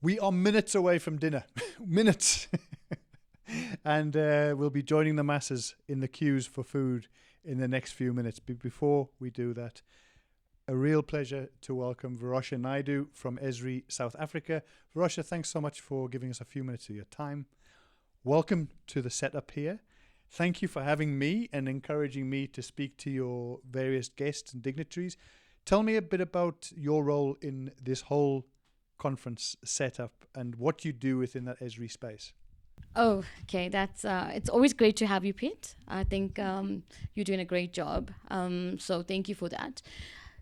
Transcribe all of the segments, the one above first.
We are minutes away from dinner. Minutes. And we'll be joining the masses in the queues for food in the next few minutes. But before we do that, a real pleasure to welcome Verosha Naidoo from Esri South Africa. Verosha, thanks so much for giving us a few minutes of your time. Welcome to the setup here. Thank you for having me and encouraging me to speak to your various guests and dignitaries. Tell me a bit about your role in this whole conference setup and what you do within that Esri space. Oh, okay. That's it's always great to have you, Pete. I think you're doing a great job. So thank you for that.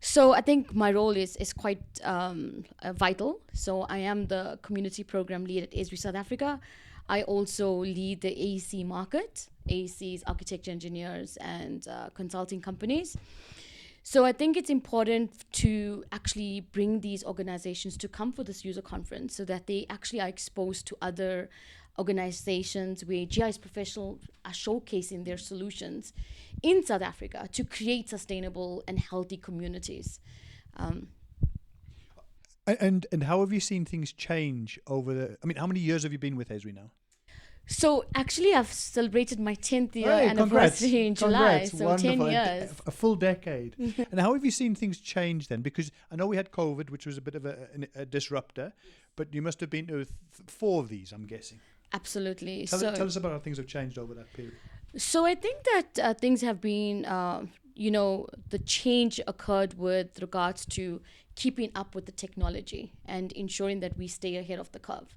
So I think my role is quite vital. So I am the community program lead at Esri South Africa. I also lead the AEC market. AEC is architecture engineers and consulting companies. So I think it's important to actually bring these organizations to come for this user conference so that they actually are exposed to other organizations where GIS professionals are showcasing their solutions in South Africa to create sustainable and healthy communities. And how have you seen things change over how many years have you been with Esri now? So actually, I've celebrated my 10th year Hey, anniversary in July. Congrats. So Wonderful. 10 years. A full decade. And how have you seen things change then? Because I know we had COVID, which was a bit of a disruptor, but you must have been to 4 of these, I'm guessing. Absolutely. Tell us about how things have changed over that period. So I think that things have been, the change occurred with regards to keeping up with the technology and ensuring that we stay ahead of the curve.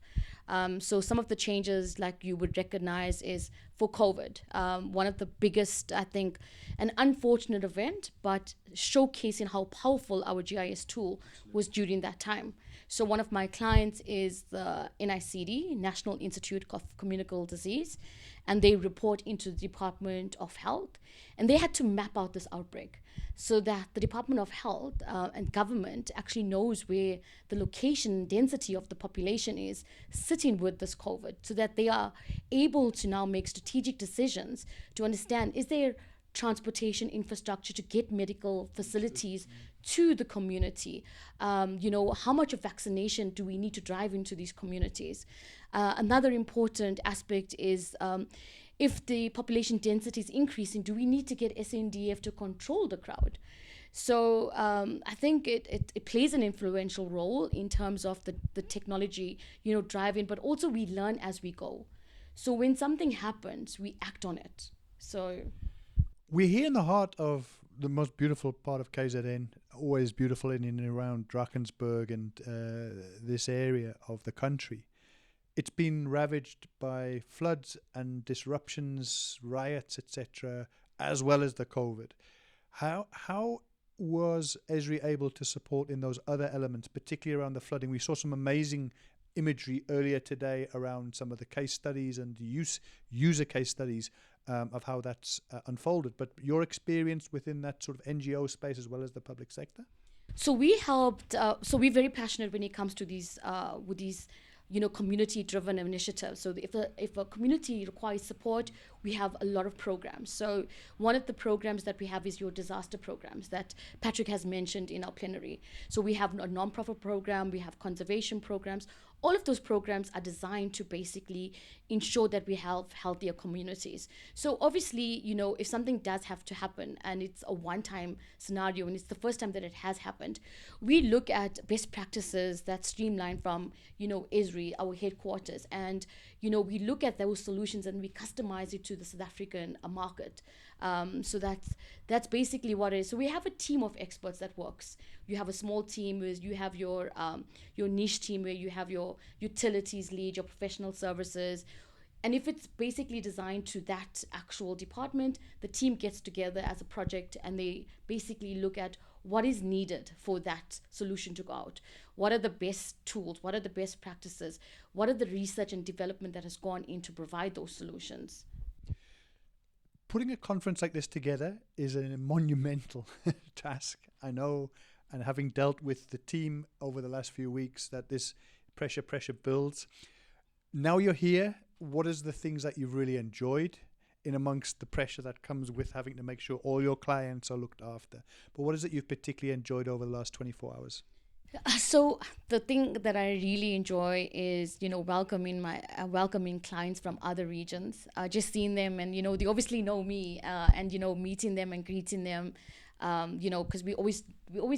So some of the changes, like you would recognize, is for COVID. One of the biggest, I think, an unfortunate event, but showcasing how powerful our GIS tool was during that time. So one of my clients is the NICD, National Institute of Communicable Disease, and they report into the Department of Health, and they had to map out this outbreak so that the Department of Health and government actually knows where the location density of the population is sitting with this COVID, so that they are able to now make strategic decisions to understand, is there transportation infrastructure to get medical facilities to the community? How much of vaccination do we need to drive into these communities? Another important aspect is if the population density is increasing, do we need to get SNDF to control the crowd? So I think it plays an influential role in terms of the technology, driving, but also we learn as we go. So when something happens, we act on it. So we're here in the heart of the most beautiful part of KZN, always beautiful in and around Drakensberg and this area of the country. It's been ravaged by floods and disruptions, riots, etc., as well as the COVID. How was Esri able to support in those other elements, particularly around the flooding? We saw some amazing imagery earlier today around some of the case studies and user case studies of how that's unfolded. But your experience within that sort of NGO space as well as the public sector? So we helped. So we're very passionate when it comes to these with these community-driven initiatives. So if a community requires support, we have a lot of programs. So one of the programs that we have is your disaster programs that Patrick has mentioned in our plenary. So we have a non-profit program, we have conservation programs. All of those programs are designed to basically ensure that we have healthier communities. So obviously, if something does have to happen and it's a one-time scenario and it's the first time that it has happened, we look at best practices that streamline from, Esri, our headquarters. And, we look at those solutions and we customize it to the South African market. So that's basically what it is. So we have a team of experts that works. You have a small team where you have your niche team where you have your utilities lead, your professional services. And if it's basically designed to that actual department, the team gets together as a project and they basically look at what is needed for that solution to go out. What are the best tools? What are the best practices? What are the research and development that has gone in to provide those solutions? Putting a conference like this together is a monumental task. I know, and having dealt with the team over the last few weeks, that this pressure builds. Now you're here, what is the things that you've really enjoyed in amongst the pressure that comes with having to make sure all your clients are looked after? But what is it you've particularly enjoyed over the last 24 hours? So the thing that I really enjoy is, welcoming clients from other regions. Just seeing them, and they obviously know me, and meeting them and greeting them. Because we always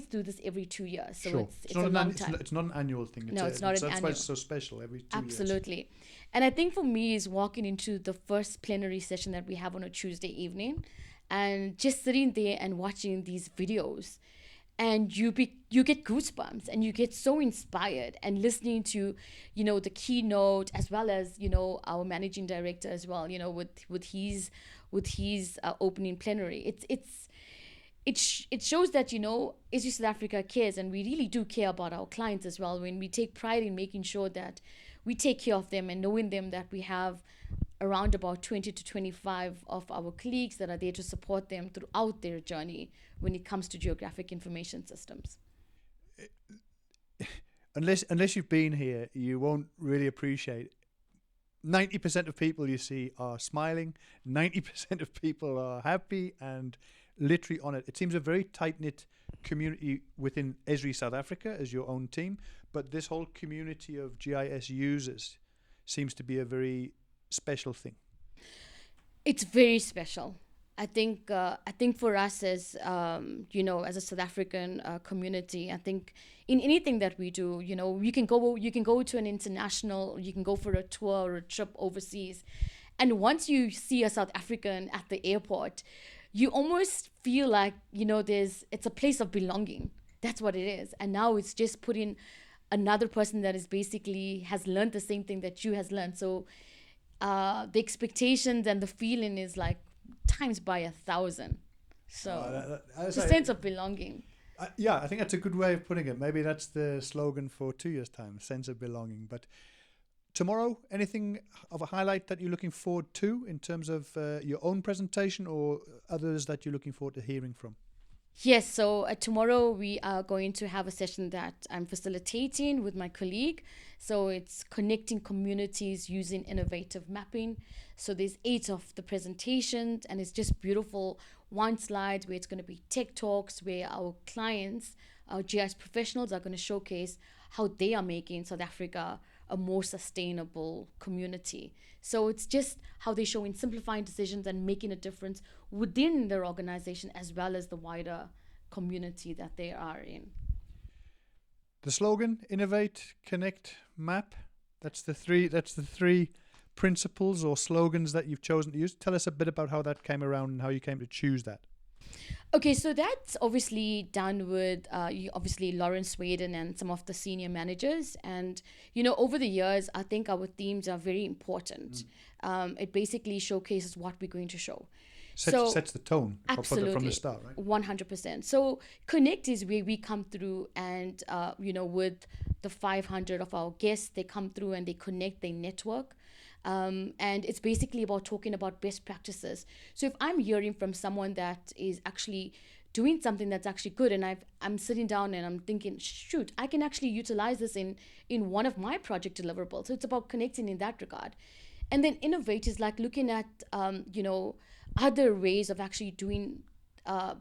do this every 2 years, so Sure. it's a long time. It's not an annual thing. No, it's not an That's why annual. it's so special every 2 years. Absolutely. And I think for me is walking into the first plenary session that we have on a Tuesday evening and just sitting there and watching these videos, and you get goosebumps and you get so inspired, and listening to the keynote, as well as our managing director as well, with his opening plenary. It shows that Esri South Africa cares, and we really do care about our clients as well, when we take pride in making sure that we take care of them, and knowing them that we have around about 20 to 25 of our colleagues that are there to support them throughout their journey when it comes to geographic information systems. Unless you've been here, you won't really appreciate. 90% of people you see are smiling. 90% of people are happy and literally on it. It seems a very tight-knit community within Esri South Africa as your own team, but this whole community of GIS users seems to be a very special thing. It's very special. I think for us as as a South African community, I think in anything that we do, you can go to an international, you can go for a tour or a trip overseas, and once you see a South African at the airport, you almost feel like it's a place of belonging. That's what it is. And now it's just putting another person that is basically has learned the same thing that you has learned. So the expectations and the feeling is like times by 1,000. So it's a sense of belonging. Yeah, I think that's a good way of putting it. Maybe that's the slogan for 2 years' time, sense of belonging. But tomorrow, anything of a highlight that you're looking forward to in terms of your own presentation, or others that you're looking forward to hearing from? Yes, so tomorrow we are going to have a session that I'm facilitating with my colleague. So it's connecting communities using innovative mapping. So there's 8 of the presentations, and it's just beautiful. One slide where it's going to be tech talks, where our clients, our GIS professionals, are going to showcase how they are making South Africa a more sustainable community. So it's just how they're showing simplifying decisions and making a difference within their organization, as well as the wider community that they are in. The slogan: innovate, connect, map. That's the three principles or slogans that you've chosen to use. Tell us a bit about how that came around and how you came to choose that. Okay, so that's obviously done with obviously Lawrence Sweden and some of the senior managers. And, over the years, I think our themes are very important. It basically showcases what we're going to show. Sets the tone Absolutely. From the start, right? 100%. So Connect is where we come through and, with the 500 of our guests, they come through and they connect, they network. And it's basically about talking about best practices. So if I'm hearing from someone that is actually doing something that's actually good, and I'm sitting down and I'm thinking, shoot, I can actually utilize this in one of my project deliverables. So it's about connecting in that regard. And then innovate is like looking at, other ways of actually doing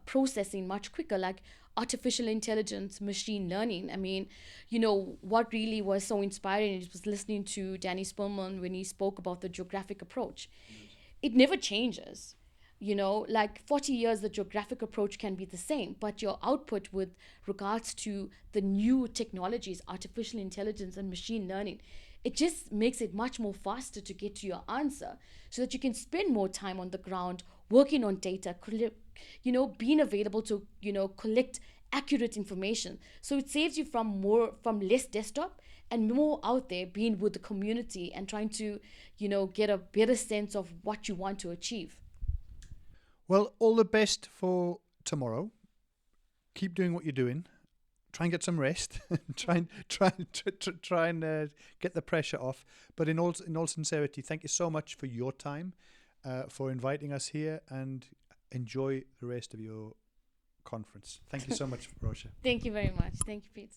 processing much quicker, like artificial intelligence, machine learning. I mean, what really was so inspiring was listening to Danny Spillman when he spoke about the geographic approach. It never changes. Like 40 years, the geographic approach can be the same, but your output with regards to the new technologies, artificial intelligence and machine learning, it just makes it much more faster to get to your answer, so that you can spend more time on the ground working on data, being available to, collect accurate information. So it saves you from less desktop and more out there being with the community and trying to, get a better sense of what you want to achieve. Well, all the best for tomorrow. Keep doing what you're doing. Try and get some rest. try and get the pressure off. But in all sincerity, thank you so much for your time, for inviting us here, and enjoy the rest of your conference. Thank you so much, Verosha. Thank you very much. Thank you, Pete.